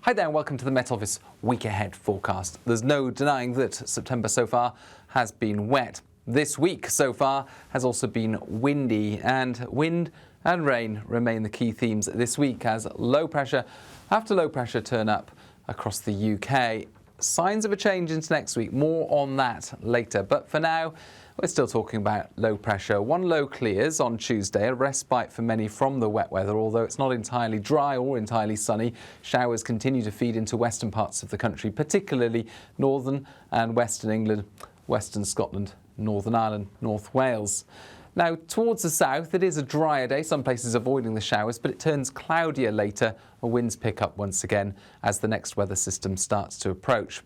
Hi there and welcome to the Met Office Week Ahead forecast. There's no denying that September so far has been wet. This week so far has also been windy, and wind and rain remain the key themes this week as low pressure after low pressure turn up across the UK. Signs of a change into next week, more on that later, but for now we're still talking about low pressure. One low clears on Tuesday, a respite for many from the wet weather, although it's not entirely dry or entirely sunny. Showers continue to feed into western parts of the country, particularly northern and western England, western Scotland, Northern Ireland, North Wales. Now, towards the south, it is a drier day, some places avoiding the showers, but it turns cloudier later and winds pick up once again as the next weather system starts to approach.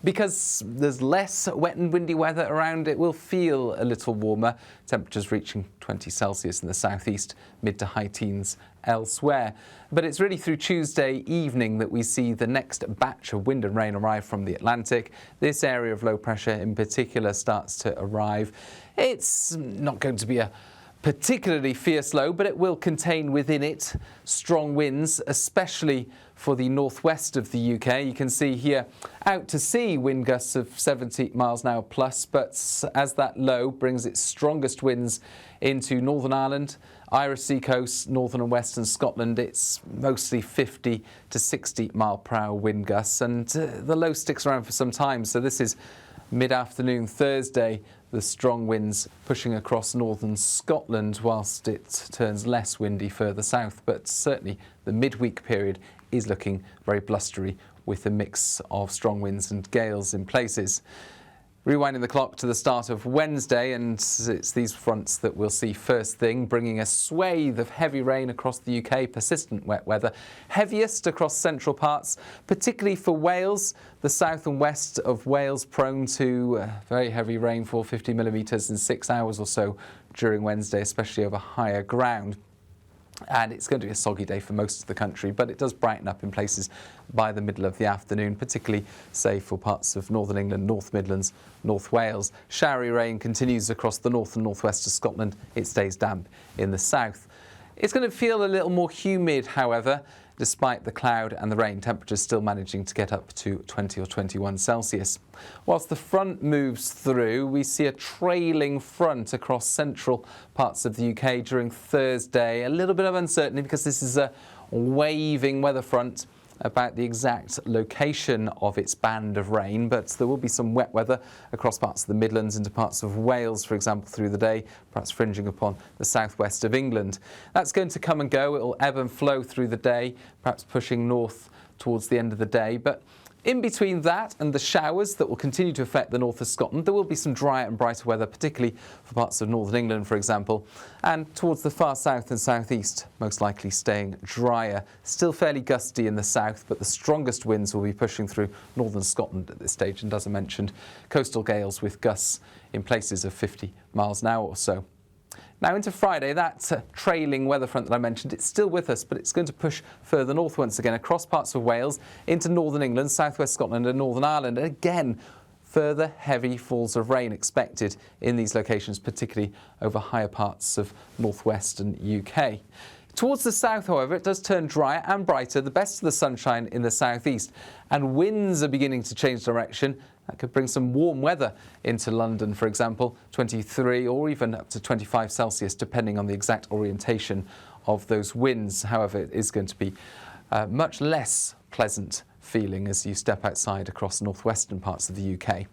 Because there's less wet and windy weather around, it will feel a little warmer, temperatures reaching 20 Celsius in the southeast, mid to high teens elsewhere. But it's really through Tuesday evening that we see the next batch of wind and rain arrive from the Atlantic. This area of low pressure in particular starts to arrive. It's not going to be a particularly fierce low, but it will contain within it strong winds, especially for the northwest of the UK. You can see here out to sea wind gusts of 70 miles an hour plus, but as that low brings its strongest winds into Northern Ireland, Irish sea coast, northern and western Scotland, it's mostly 50 to 60 mile per hour wind gusts, and the low sticks around for some time. So this is mid-afternoon Thursday, the strong winds pushing across northern Scotland whilst it turns less windy further south. But certainly the midweek period is looking very blustery with a mix of strong winds and gales in places. Rewinding the clock to the start of Wednesday, and it's these fronts that we'll see first thing, bringing a swathe of heavy rain across the UK, persistent wet weather, heaviest across central parts, particularly for Wales, the south and west of Wales prone to very heavy rainfall, 50 millimetres in 6 hours or so during Wednesday, especially over higher ground. And it's going to be a soggy day for most of the country, but it does brighten up in places by the middle of the afternoon, particularly, say, for parts of northern England, North Midlands, North Wales. Showery rain continues across the north and northwest of Scotland. It stays damp in the south. It's going to feel a little more humid, however, despite the cloud and the rain. Temperatures still managing to get up to 20 or 21 Celsius. Whilst the front moves through, we see a trailing front across central parts of the UK during Thursday. A little bit of uncertainty because this is a waving weather front about the exact location of its band of rain, but there will be some wet weather across parts of the Midlands into parts of Wales, for example, through the day, perhaps fringing upon the southwest of England. That's going to come and go. It will ebb and flow through the day, perhaps pushing north towards the end of the day. But in between that and the showers that will continue to affect the north of Scotland, there will be some drier and brighter weather, particularly for parts of northern England, for example, and towards the far south and southeast, most likely staying drier. Still fairly gusty in the south, but the strongest winds will be pushing through northern Scotland at this stage, and as I mentioned, coastal gales with gusts in places of 50 miles an hour or so. Now into Friday, that trailing weather front that I mentioned, it's still with us, but it's going to push further north once again across parts of Wales into northern England, southwest Scotland and Northern Ireland. And again, further heavy falls of rain expected in these locations, particularly over higher parts of northwestern UK. Towards the south, however, it does turn drier and brighter, the best of the sunshine in the southeast, and winds are beginning to change direction. That could bring some warm weather into London, for example, 23 or even up to 25 Celsius, depending on the exact orientation of those winds. However, it is going to be much less pleasant feeling as you step outside across northwestern parts of the UK.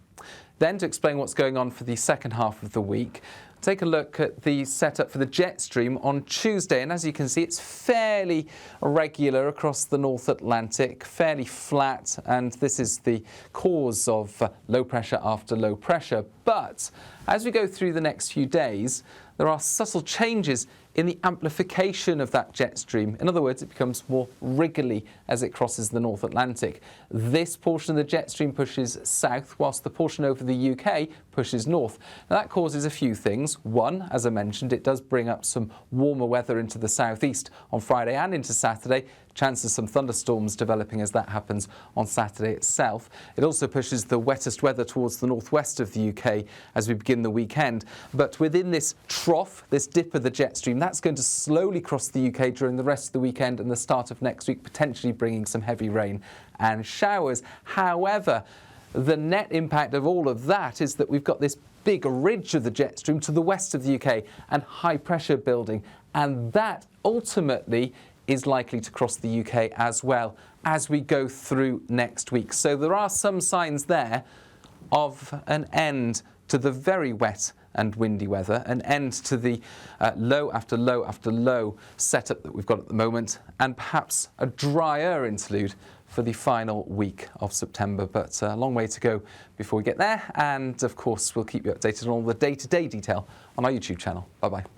Then, to explain what's going on for the second half of the week, take a look at the setup for the jet stream on Tuesday, and as you can see, it's fairly regular across the North Atlantic, fairly flat, and this is the cause of low pressure after low pressure. But as we go through the next few days, there are subtle changes in the amplification of that jet stream. In other words, it becomes more wriggly as it crosses the North Atlantic. This portion of the jet stream pushes south, whilst the portion over the UK pushes north. Now that causes a few things. One, as I mentioned, it does bring up some warmer weather into the southeast on Friday and into Saturday. Chances of some thunderstorms developing as that happens on Saturday itself. It also pushes the wettest weather towards the northwest of the UK as we begin the weekend. But within this trough, this dip of the jet stream, that's going to slowly cross the UK during the rest of the weekend and the start of next week, potentially bringing some heavy rain and showers. However, the net impact of all of that is that we've got this big ridge of the jet stream to the west of the UK and high pressure building, and that ultimately is likely to cross the UK as well as we go through next week. So there are some signs there of an end to the very wet and windy weather, an end to the low after low after low setup that we've got at the moment, and perhaps a drier interlude for the final week of September. But a long way to go before we get there, and of course we'll keep you updated on all the day-to-day detail on our YouTube channel. Bye-bye.